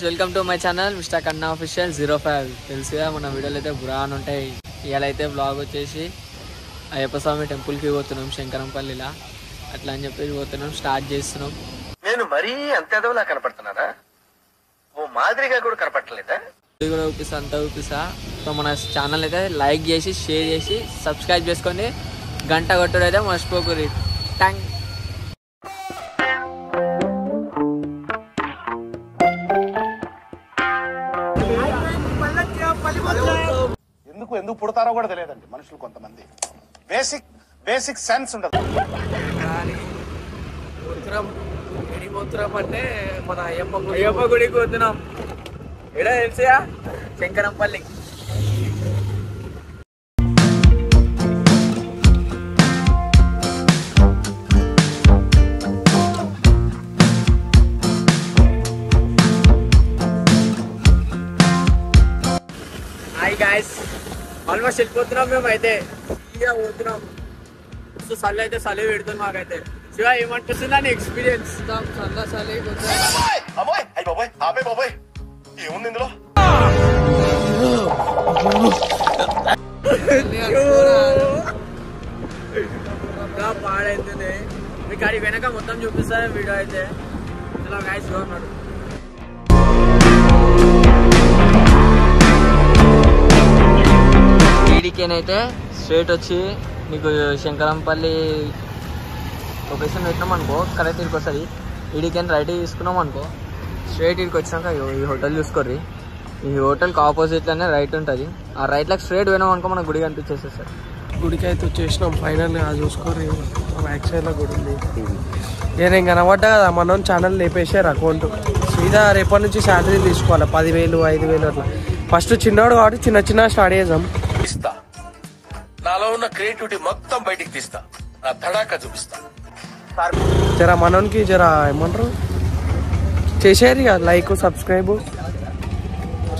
Welcome to my channel mister కన్నా official 05 తెలుసుగా మన వీడియోలు అయితే బురాన్ ఉంటాయి. ఇవాళ అయితే బ్లాగ్ వచ్చేసి అయ్యప్ప స్వామి టెంపుల్కి పోతున్నాం శంకరంపల్లిలా. అట్లా అని చెప్పి పోతున్నాం, స్టార్ట్ చేస్తున్నాం. నేను మరీ అంత ఎదవలా కనపడుతున్నారా? ఓ మాదిరిగా కూడా కనపడలేదా? కూడా చూపిస్తా, అంతా చూపిస్తా. సో మన ఛానల్ అయితే లైక్ చేసి షేర్ చేసి సబ్స్క్రైబ్ చేసుకొని గంట కొట్టుడు అయితే మర్చిపోకూరి. థ్యాంక్ ఎందుకు పుడతారో కూడా తెలియదండి మనుషులు. కొంతమంది బేసిక్ సెన్స్ ఉండదు. అంటే మన అయ్యప్ప గుడికి పోతున్నాం. ఎడా తెలుసా? శంకరంపల్లి. హాయ్ గాయస్, ఆల్మోస్ట్ వెళ్ళిపోతున్నాం మేము అయితే. ఇక పోతున్నాం. సో చలి అయితే చలి పెడుతుంది మాకైతే. శివ ఏమంటున్నా ఎక్స్పీరియన్స్ చలి ఏముంది ఇందులో? పాడైతుంది. మీకు అది వెనక మొత్తం చూపిస్తారు వీడియో అయితే. ఇలా గాయస్ ఉన్నాడు. ఈడికేనైతే స్ట్రేట్ వచ్చి మీకు శంకరంపల్లి లొకేషన్ పెట్టినాం అనుకో, కరెక్ట్ ఇక్కడికి వస్తుంది. ఈడికేని రైట్ తీసుకున్నాం అనుకో, స్ట్రైట్ ఇక్కడికి వచ్చినాక ఈ హోటల్ చూసుకోర్రి. ఈ హోటల్కి ఆపోజిట్లోనే రైట్ ఉంటుంది. ఆ రైట్లోకి స్ట్రైట్ పోయినాం అనుకో మన గుడి కనిపించేస్తుంది సార్. గుడికి అయితే వచ్చేసినాం ఫైనల్గా. చూసుకోర్రి, బ్యాక్ సైడ్లో గుడి ఉంది. నేను కనబడ్డా కదా, మనం ఛానల్ లేపేసారు అకౌంట్. సీదా రేపటి నుంచి శాలరీ తీసుకోవాలి 10,000 5,000 అట్లా. ఫస్ట్ చిన్నవాడు కాబట్టి చిన్న స్టార్ట్ చేద్దాం. నాలో ఉన్న క్రియేటివిటీ మొత్తం బయటికి తీస్తా, నా తడాక చూపిస్తా. జర మనోనికి జర ఏమంటారు చేసేరు ఇక, లైక్ సబ్స్క్రైబ్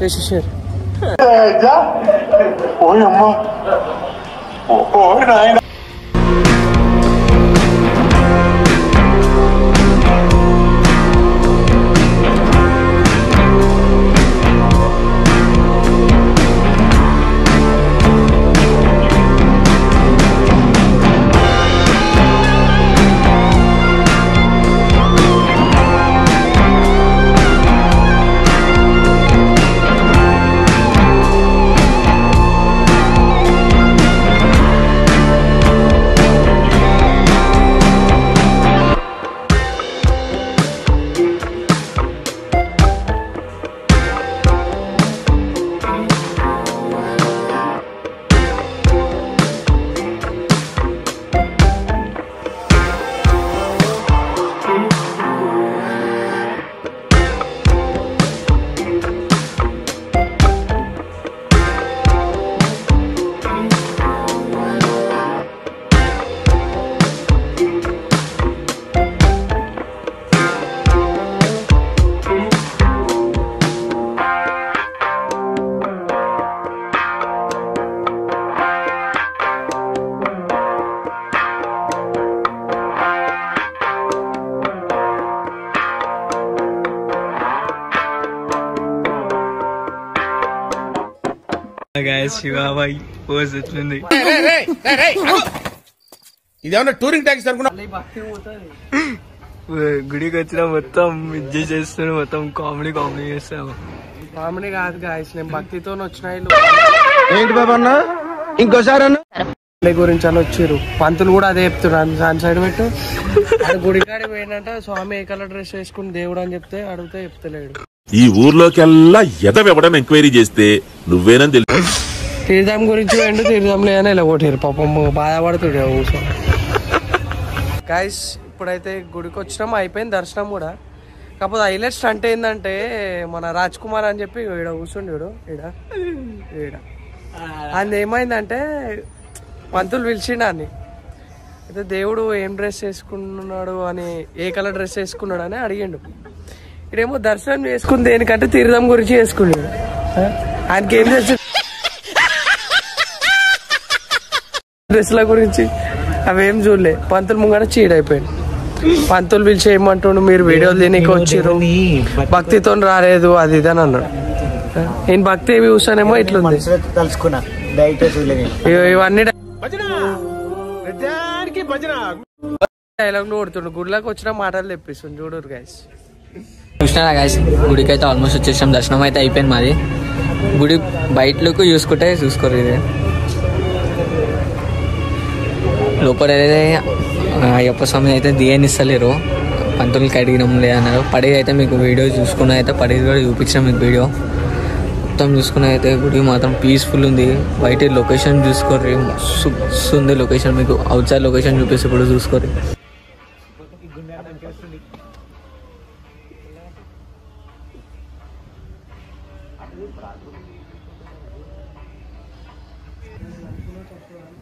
చేసేసారు. శివాబాయి పోజ్ ఎట్లుంది? ఇదేమన్నా టూరింగ్ ట్యాక్సీ అనుకున్నా? గుడికి వచ్చిన మొత్తం ఇది చేస్తున్నాడు, మొత్తం కామెడీ చేస్తాము. కామెడీ కాదు గాయస్, నేను భక్తితో వచ్చిన. ఏంటి బాబా అన్న ఇంకోసారి అన్న గురించి అని వచ్చారు. పంతులు కూడా అదే చెప్తున్నాడు. దాని సైడ్ పెట్టు. గుడికాడి పోయినట్ట స్వామి ఏ కలర్ డ్రెస్ వేసుకుని దేవుడు అని చెప్తే అడిగితే చెప్తలేడు. ఈ ఊర్లోకెల్లా ఎదవెవడం ఎంక్వైరీ చేస్తే నువ్వేనని తెలుసు. తీర్థం గురించి పోయిండు, తీర్థం లేదని ఇలా కొట్టారు. పాపం బాధపడుతుండే కూర్చో. గాయస్ ఇప్పుడైతే గుడికి వచ్చినాం, అయిపోయింది దర్శనం కూడా. కాకపోతే హైలైట్ స్టంట్ ఏంటంటే మన రాజ్ కుమార్ అని చెప్పి ఈడ కూర్చుండు. ఈడ అది ఏమైందంటే పంతులు పిలిచిండు అని. అయితే దేవుడు ఏం డ్రెస్ వేసుకున్నాడు అని, ఏ కలర్ డ్రెస్ వేసుకున్నాడు అని అడిగిండు. ఇక్కడేమో దర్శనం చేసుకుని దేనికంటే తీర్థం గురించి వేసుకున్నాడు. ఆయనకి ఏం తెలుసు? డ్రెస్ల గురించి అవేం చూడలే. పంతులు ముంగట చీడైపోయింది. పంతులు పిలిచి ఏమంటుండు, మీరు వీడియోలు తినక వచ్చిర్రు, భక్తితో రాలేదు అది ఇది అని అన్నాడు. నేను భక్తి ఏమి చూసానేమో ఇట్లుంది. ఇవన్నీ డైలాగ్లు కొడుతుండు. గుడిలోకి వచ్చిన మాటలు తెప్పిస్తుంది. చూడరు గైస్. చూసినారా గైస్, గుడికి అయితే ఆల్మోస్ట్ వచ్చేసాం. దర్శనం అయితే అయిపోయింది మాది. గుడి బయటలోకి చూసుకోరు. ఇది లోపల అయ్యప్ప స్వామి అయితే దియనిస్తలేరు, పంతులకి అడిగినాంలే అన్నారు. పడేది అయితే మీకు వీడియో చూసుకున్న అయితే పడేది కూడా చూపించిన మీకు వీడియో మొత్తం చూసుకున్న అయితే గుడి మాత్రం పీస్ఫుల్ ఉంది. బయట లొకేషన్ చూసుకోర్రి, మస్తు ఉంది లొకేషన్. మీకు అవుట్ సైడ్ లొకేషన్ చూపిస్తే ఇప్పుడు చూసుకోర్రి.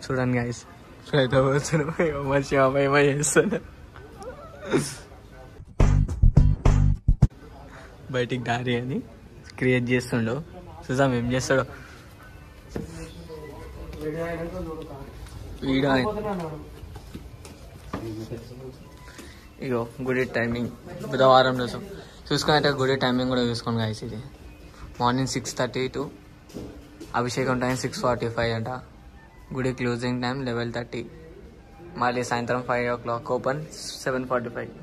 చూడండి గైస్, చేస్తాను బయటికి దారి అని క్రియేట్ చేస్తుండో. చూసాం ఏం చేస్తాడో. వీడియో ఇగో గుడి టైమింగ్ బుధవారం రోజు చూసుకుని అయితే గుడి టైమింగ్ కూడా చూసుకోండి గైస్. ఇది మార్నింగ్ 6:30 to అభిషేకం టైం 6:45 అంట. గుడి క్లోజింగ్ టైం 11:30. మళ్ళీ సాయంత్రం 5 o'clock ఓపెన్, 7:45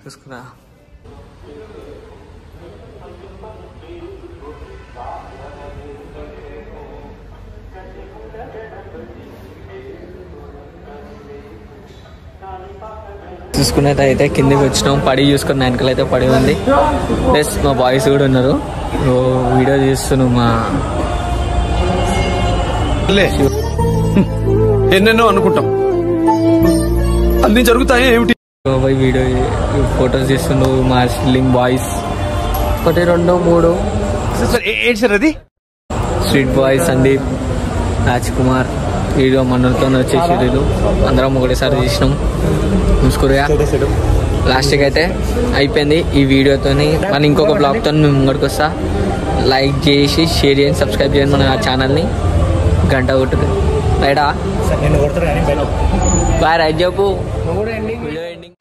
చూసుకున్నా. చూసుకున్నట్టు అయితే కిందికి వచ్చినాం. పడి చూసుకున్న వెనకాల అయితే పడి ఉంది. ప్లస్ మా బాయ్స్ కూడా ఉన్నారు. వీడియో చేస్తున్నాం. మా ఎన్నెన్నో అనుకుంటాం, అన్ని జరుగుతాయి ఏమిటి. వీడియో ఫొటోస్ చేస్తుండ్రు మా స్లింగ్ బాయ్స్. 1, 2, 3 ఏంటి సార్ అది? Street boy Sandeep, Raj Kumar video మనతో వచ్చేసి వీళ్ళు అందరం ఒకటేసారి చేసినాం. చూసుకోరుగా లాస్ట్కి అయితే అయిపోయింది ఈ వీడియోతో. మన ఇంకొక బ్లాగ్తో మేము ముంగడికి వస్తా. లైక్ చేసి షేర్ చేయండి, సబ్స్క్రైబ్ చేయండి మన ఛానల్ని. గంట కొట్టుది రైటా. బాయ్ రైట్ చెప్పు. Video ending.